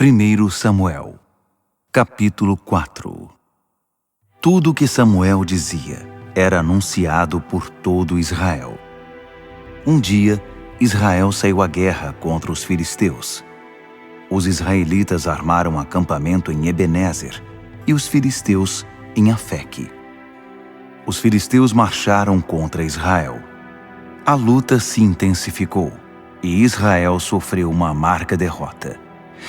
1 Samuel, capítulo 4. Tudo o que Samuel dizia era anunciado por todo Israel. Um dia, Israel saiu à guerra contra os filisteus. Os israelitas armaram acampamento em Ebenezer e os filisteus em Afeque. Os filisteus marcharam contra Israel. A luta se intensificou e Israel sofreu uma amarga derrota.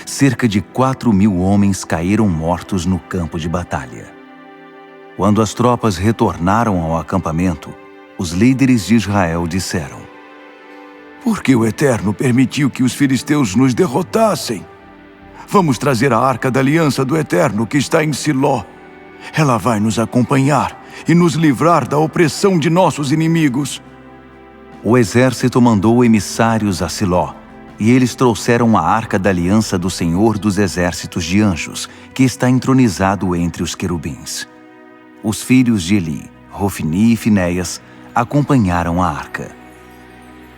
Cerca de 4.000 homens caíram mortos no campo de batalha. Quando as tropas retornaram ao acampamento, os líderes de Israel disseram: "Por que o Eterno permitiu que os filisteus nos derrotassem? Vamos trazer a arca da aliança do Eterno que está em Siló. Ela vai nos acompanhar e nos livrar da opressão de nossos inimigos." O exército mandou emissários a Siló, e eles trouxeram a arca da aliança do Senhor dos exércitos de anjos, que está entronizado entre os querubins. Os filhos de Eli, Hofni e Finéias, acompanharam a arca.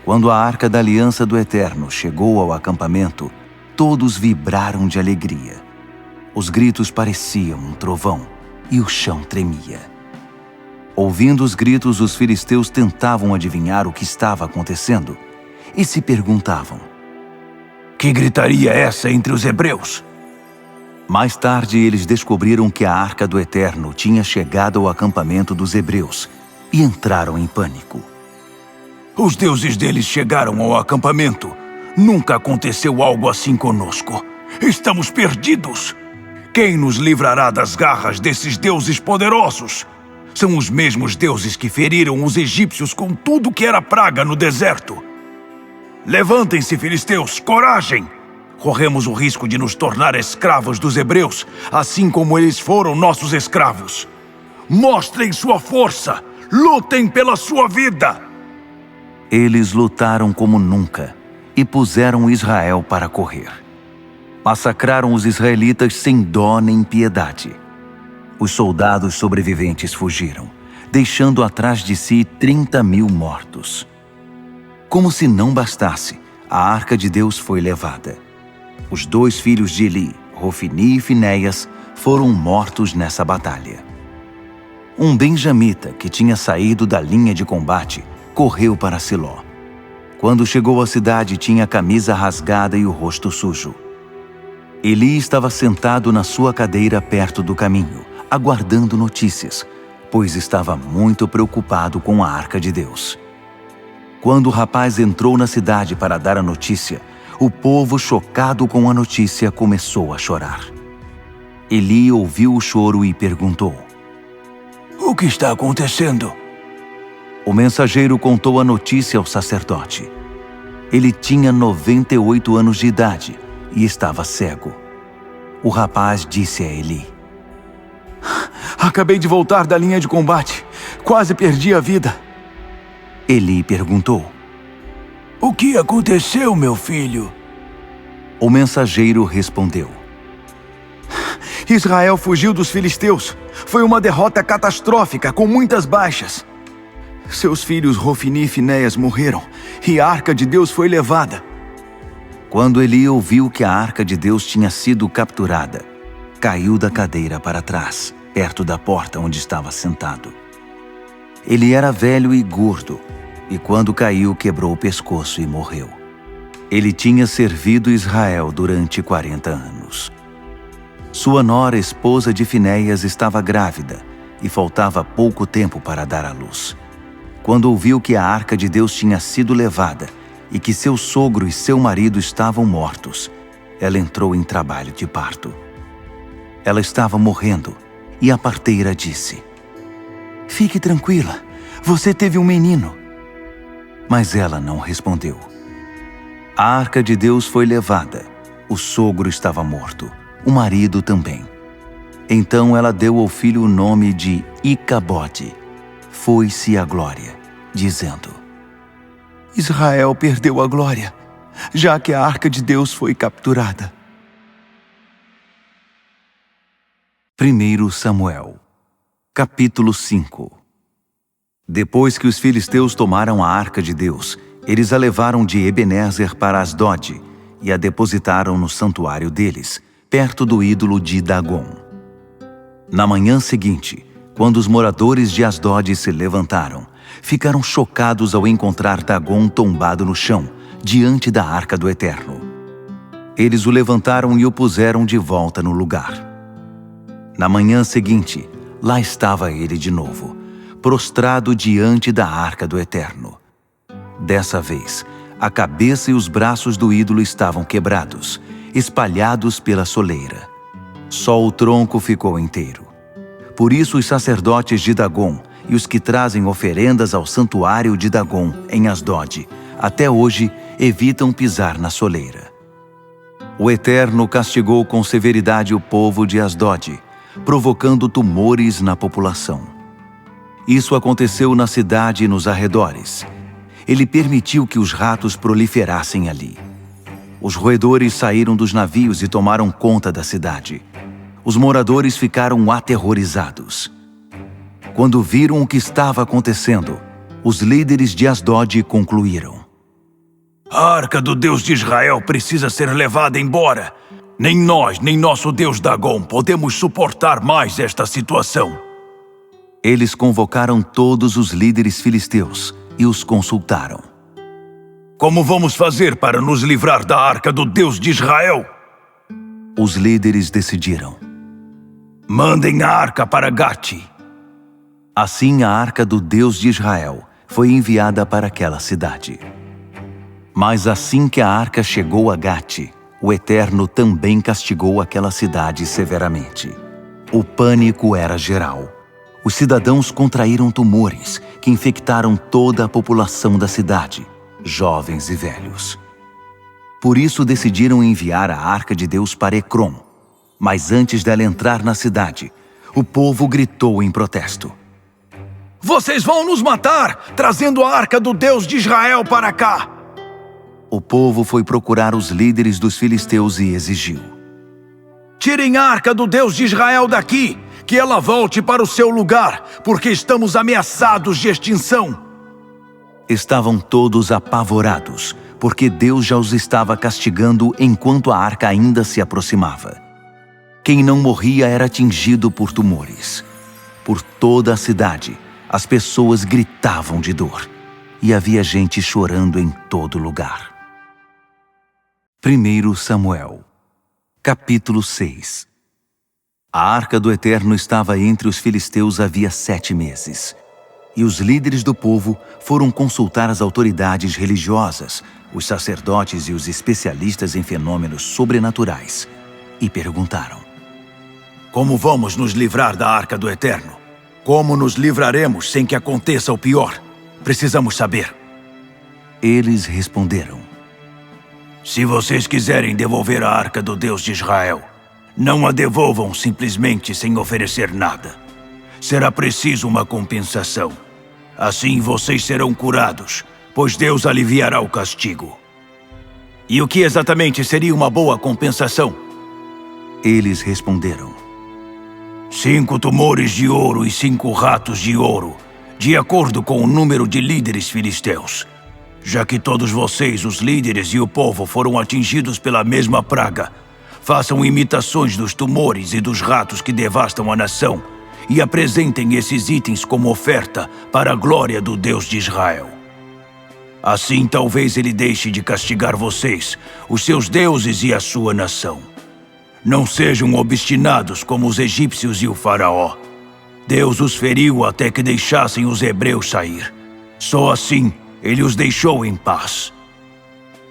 Quando a arca da aliança do Eterno chegou ao acampamento, todos vibraram de alegria. Os gritos pareciam um trovão e o chão tremia. Ouvindo os gritos, os filisteus tentavam adivinhar o que estava acontecendo e se perguntavam: "Que gritaria é essa entre os hebreus?" Mais tarde, eles descobriram que a arca do Eterno tinha chegado ao acampamento dos hebreus e entraram em pânico. "Os deuses deles chegaram ao acampamento. Nunca aconteceu algo assim conosco. Estamos perdidos. Quem nos livrará das garras desses deuses poderosos? São os mesmos deuses que feriram os egípcios com tudo que era praga no deserto. Levantem-se, filisteus, coragem! Corremos o risco de nos tornar escravos dos hebreus, assim como eles foram nossos escravos. Mostrem sua força! Lutem pela sua vida!" Eles lutaram como nunca e puseram Israel para correr. Massacraram os israelitas sem dó nem piedade. Os soldados sobreviventes fugiram, deixando atrás de si 30.000 mortos. Como se não bastasse, a arca de Deus foi levada. Os 2 filhos de Eli, Hofni e Finéias, foram mortos nessa batalha. Um benjamita que tinha saído da linha de combate correu para Siló. Quando chegou à cidade, tinha a camisa rasgada e o rosto sujo. Eli estava sentado na sua cadeira perto do caminho, aguardando notícias, pois estava muito preocupado com a arca de Deus. Quando o rapaz entrou na cidade para dar a notícia, o povo, chocado com a notícia, começou a chorar. Eli ouviu o choro e perguntou: "O que está acontecendo?" O mensageiro contou a notícia ao sacerdote. Ele tinha 98 anos de idade e estava cego. O rapaz disse a Eli: "Acabei de voltar da linha de combate. Quase perdi a vida." Eli perguntou: "O que aconteceu, meu filho?" O mensageiro respondeu: "Israel fugiu dos filisteus. Foi uma derrota catastrófica, com muitas baixas. Seus filhos Hofni e Finéias morreram, e a arca de Deus foi levada." Quando Eli ouviu que a arca de Deus tinha sido capturada, caiu da cadeira para trás, perto da porta onde estava sentado. Ele era velho e gordo, e quando caiu, quebrou o pescoço e morreu. Ele tinha servido Israel durante 40 anos. Sua nora, esposa de Finéias, estava grávida e faltava pouco tempo para dar à luz. Quando ouviu que a arca de Deus tinha sido levada e que seu sogro e seu marido estavam mortos, ela entrou em trabalho de parto. Ela estava morrendo e a parteira disse: "Fique tranquila, você teve um menino." Mas ela não respondeu. A arca de Deus foi levada, o sogro estava morto, o marido também. Então ela deu ao filho o nome de Icabode. Foi-se a glória, dizendo: "Israel perdeu a glória, já que a arca de Deus foi capturada." 1 Samuel, capítulo 5. Depois que os filisteus tomaram a arca de Deus, eles a levaram de Ebenezer para Asdode e a depositaram no santuário deles, perto do ídolo de Dagon. Na manhã seguinte, quando os moradores de Asdod se levantaram, ficaram chocados ao encontrar Dagon tombado no chão, diante da Arca do Eterno. Eles o levantaram e o puseram de volta no lugar. Na manhã seguinte, lá estava ele de novo, prostrado diante da Arca do Eterno. Dessa vez, a cabeça e os braços do ídolo estavam quebrados, espalhados pela soleira. Só o tronco ficou inteiro. Por isso os sacerdotes de Dagon e os que trazem oferendas ao santuário de Dagon em Asdod, até hoje evitam pisar na soleira. O Eterno castigou com severidade o povo de Asdod, provocando tumores na população. Isso aconteceu na cidade e nos arredores. Ele permitiu que os ratos proliferassem ali. Os roedores saíram dos navios e tomaram conta da cidade. Os moradores ficaram aterrorizados. Quando viram o que estava acontecendo, os líderes de Asdod concluíram: a Arca do Deus de Israel precisa ser levada embora. Nem nós, nem nosso Deus Dagon podemos suportar mais esta situação. Eles convocaram todos os líderes filisteus e os consultaram. Como vamos fazer para nos livrar da Arca do Deus de Israel? Os líderes decidiram: mandem a arca para Gate. Assim a Arca do Deus de Israel foi enviada para aquela cidade. Mas assim que a arca chegou a Gate, o Eterno também castigou aquela cidade severamente. O pânico era geral. Os cidadãos contraíram tumores que infectaram toda a população da cidade, jovens e velhos. Por isso decidiram enviar a Arca de Deus para Ecrom. Mas antes dela entrar na cidade, o povo gritou em protesto: vocês vão nos matar, trazendo a Arca do Deus de Israel para cá! O povo foi procurar os líderes dos filisteus e exigiu: tirem a Arca do Deus de Israel daqui, que ela volte para o seu lugar, porque estamos ameaçados de extinção. Estavam todos apavorados, porque Deus já os estava castigando enquanto a arca ainda se aproximava. Quem não morria era atingido por tumores. Por toda a cidade, as pessoas gritavam de dor, e havia gente chorando em todo lugar. 1 Samuel, capítulo 6. A Arca do Eterno estava entre os filisteus havia 7 meses. E os líderes do povo foram consultar as autoridades religiosas, os sacerdotes e os especialistas em fenômenos sobrenaturais, e perguntaram: como vamos nos livrar da Arca do Eterno? Como nos livraremos sem que aconteça o pior? Precisamos saber. Eles responderam: se vocês quiserem devolver a Arca do Deus de Israel, não a devolvam simplesmente sem oferecer nada. Será preciso uma compensação. Assim vocês serão curados, pois Deus aliviará o castigo. E o que exatamente seria uma boa compensação? Eles responderam: 5 tumores de ouro e 5 ratos de ouro, de acordo com o número de líderes filisteus. Já que todos vocês, os líderes e o povo, foram atingidos pela mesma praga, façam imitações dos tumores e dos ratos que devastam a nação e apresentem esses itens como oferta para a glória do Deus de Israel. Assim talvez ele deixe de castigar vocês, os seus deuses e a sua nação. Não sejam obstinados como os egípcios e o faraó. Deus os feriu até que deixassem os hebreus sair. Só assim ele os deixou em paz.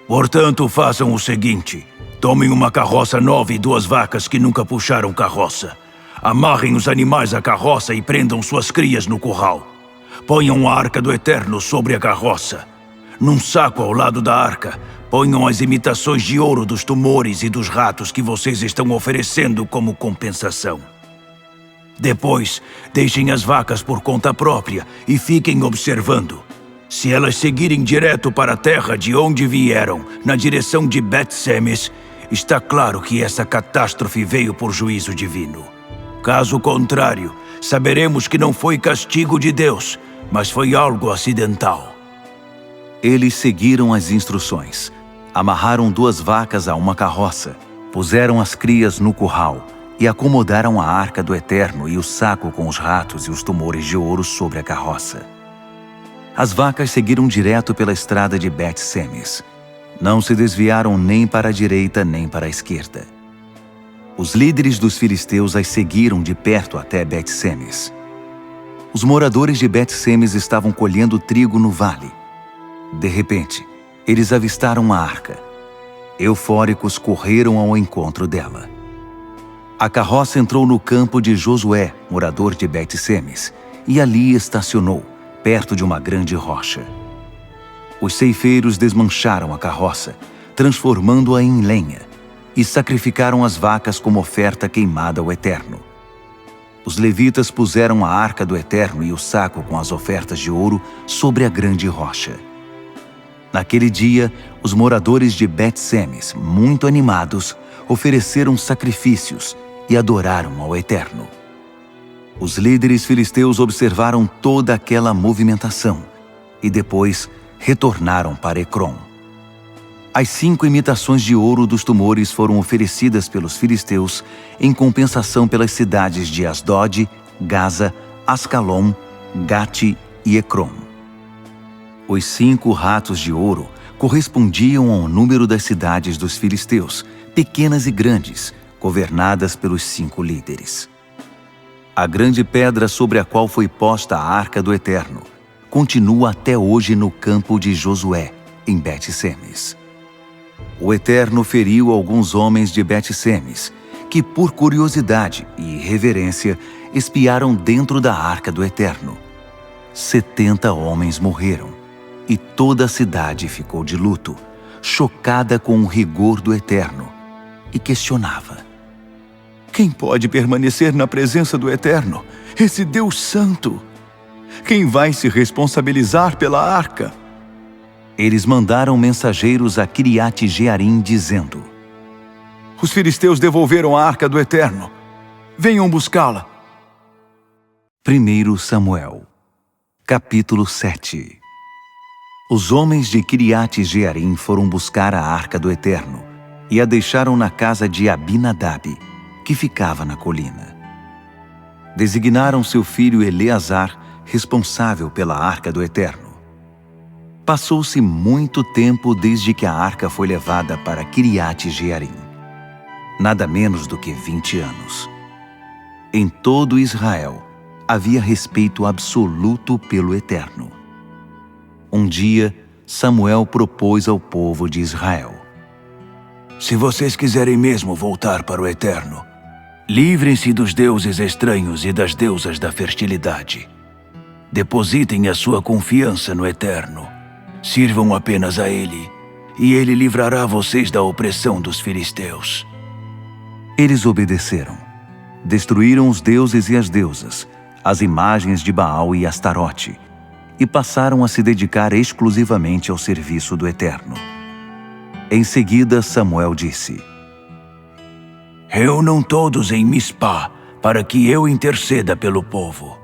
Portanto, façam o seguinte: tomem uma carroça nova e 2 vacas que nunca puxaram carroça. Amarrem os animais à carroça e prendam suas crias no curral. Ponham a Arca do Eterno sobre a carroça. Num saco ao lado da arca, ponham as imitações de ouro dos tumores e dos ratos que vocês estão oferecendo como compensação. Depois, deixem as vacas por conta própria e fiquem observando. Se elas seguirem direto para a terra de onde vieram, na direção de Bet-Semes, está claro que essa catástrofe veio por juízo divino. Caso contrário, saberemos que não foi castigo de Deus, mas foi algo acidental. Eles seguiram as instruções. Amarraram 2 vacas a uma carroça, puseram as crias no curral e acomodaram a arca do Eterno e o saco com os ratos e os tumores de ouro sobre a carroça. As vacas seguiram direto pela estrada de Bet-Semes. Não se desviaram nem para a direita nem para a esquerda. Os líderes dos filisteus as seguiram de perto até Bet-Semes. Os moradores de Bet-Semes estavam colhendo trigo no vale. De repente, eles avistaram a arca. Eufóricos, correram ao encontro dela. A carroça entrou no campo de Josué, morador de Bet-Semes, e ali estacionou, perto de uma grande rocha. Os ceifeiros desmancharam a carroça, transformando-a em lenha, e sacrificaram as vacas como oferta queimada ao Eterno. Os levitas puseram a arca do Eterno e o saco com as ofertas de ouro sobre a grande rocha. Naquele dia, os moradores de Bet-Semes, muito animados, ofereceram sacrifícios e adoraram ao Eterno. Os líderes filisteus observaram toda aquela movimentação e depois retornaram para Ecrom. As 5 imitações de ouro dos tumores foram oferecidas pelos filisteus em compensação pelas cidades de Asdod, Gaza, Ascalon, Gate e Ecrom. Os 5 ratos de ouro correspondiam ao número das cidades dos filisteus, pequenas e grandes, governadas pelos 5 líderes. A grande pedra sobre a qual foi posta a arca do Eterno continua até hoje no campo de Josué, em Bet-Semes. O Eterno feriu alguns homens de Bet-Semes, que por curiosidade e irreverência espiaram dentro da arca do Eterno. 70 homens morreram, e toda a cidade ficou de luto, chocada com o rigor do Eterno, e questionava: quem pode permanecer na presença do Eterno, esse Deus Santo? Quem vai se responsabilizar pela arca? Eles mandaram mensageiros a Kiriat-Jearim dizendo: os filisteus devolveram a arca do Eterno. Venham buscá-la. 1 Samuel, capítulo 7. Os homens de Kiriat-Jearim foram buscar a arca do Eterno e a deixaram na casa de Abinadab, que ficava na colina. Designaram seu filho Eleazar responsável pela arca do Eterno. Passou-se muito tempo desde que a arca foi levada para Kiriat-Jearim. Nada menos do que 20 anos. Em todo Israel havia respeito absoluto pelo Eterno. Um dia, Samuel propôs ao povo de Israel: se vocês quiserem mesmo voltar para o Eterno, livrem-se dos deuses estranhos e das deusas da fertilidade. Depositem a sua confiança no Eterno. Sirvam apenas a Ele, e Ele livrará vocês da opressão dos filisteus. Eles obedeceram. Destruíram os deuses e as deusas, as imagens de Baal e Astarote, e passaram a se dedicar exclusivamente ao serviço do Eterno. Em seguida, Samuel disse: reúnam todos em Mispá, para que eu interceda pelo povo.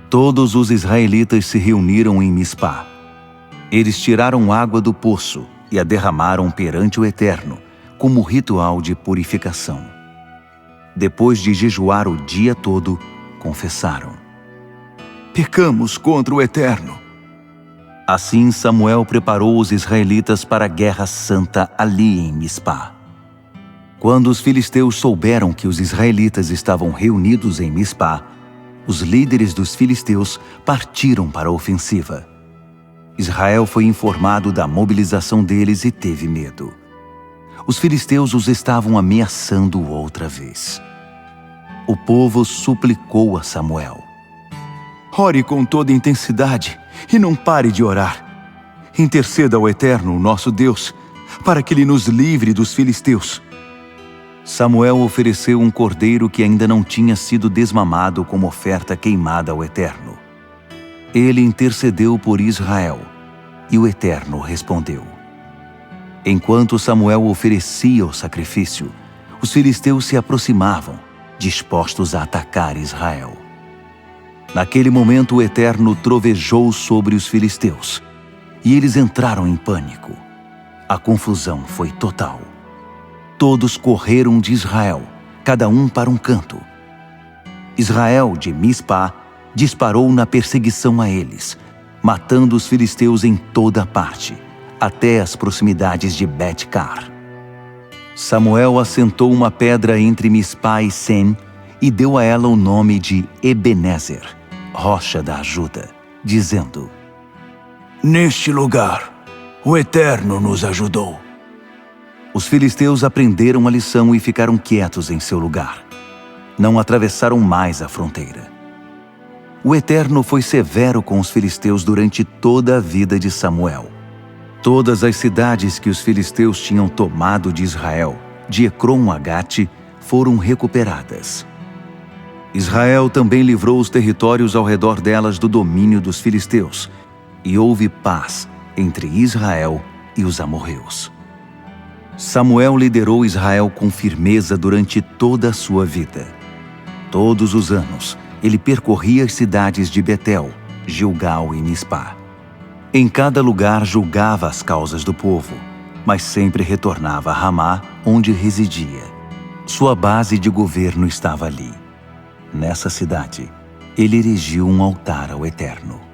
Todos os israelitas se reuniram em Mispá. Eles tiraram água do poço e a derramaram perante o Eterno, como ritual de purificação. Depois de jejuar o dia todo, confessaram: pecamos contra o Eterno. Assim Samuel preparou os israelitas para a guerra santa ali em Mispá. Quando os filisteus souberam que os israelitas estavam reunidos em Mispá, os líderes dos filisteus partiram para a ofensiva. Israel foi informado da mobilização deles e teve medo. Os filisteus os estavam ameaçando outra vez. O povo suplicou a Samuel: ore com toda intensidade e não pare de orar. Interceda ao Eterno, nosso Deus, para que Ele nos livre dos filisteus. Samuel ofereceu um cordeiro que ainda não tinha sido desmamado como oferta queimada ao Eterno. Ele intercedeu por Israel, e o Eterno respondeu. Enquanto Samuel oferecia o sacrifício, os filisteus se aproximavam, dispostos a atacar Israel. Naquele momento o Eterno trovejou sobre os filisteus, e eles entraram em pânico. A confusão foi total. Todos correram de Israel, cada um para um canto. Israel, de Mispá, disparou na perseguição a eles, matando os filisteus em toda parte, até as proximidades de Bet-car. Samuel assentou uma pedra entre Mispá e Sem e deu a ela o nome de Ebenezer, rocha da ajuda, dizendo: Neste lugar, o Eterno nos ajudou. Os filisteus aprenderam a lição e ficaram quietos em seu lugar. Não atravessaram mais a fronteira. O Eterno foi severo com os filisteus durante toda a vida de Samuel. Todas as cidades que os filisteus tinham tomado de Israel, de Ecrom a Gate, foram recuperadas. Israel também livrou os territórios ao redor delas do domínio dos filisteus, e houve paz entre Israel e os amorreus. Samuel liderou Israel com firmeza durante toda a sua vida. Todos os anos, ele percorria as cidades de Betel, Gilgal e Mispá. Em cada lugar julgava as causas do povo, mas sempre retornava a Ramá, onde residia. Sua base de governo estava ali. Nessa cidade, ele erigiu um altar ao Eterno.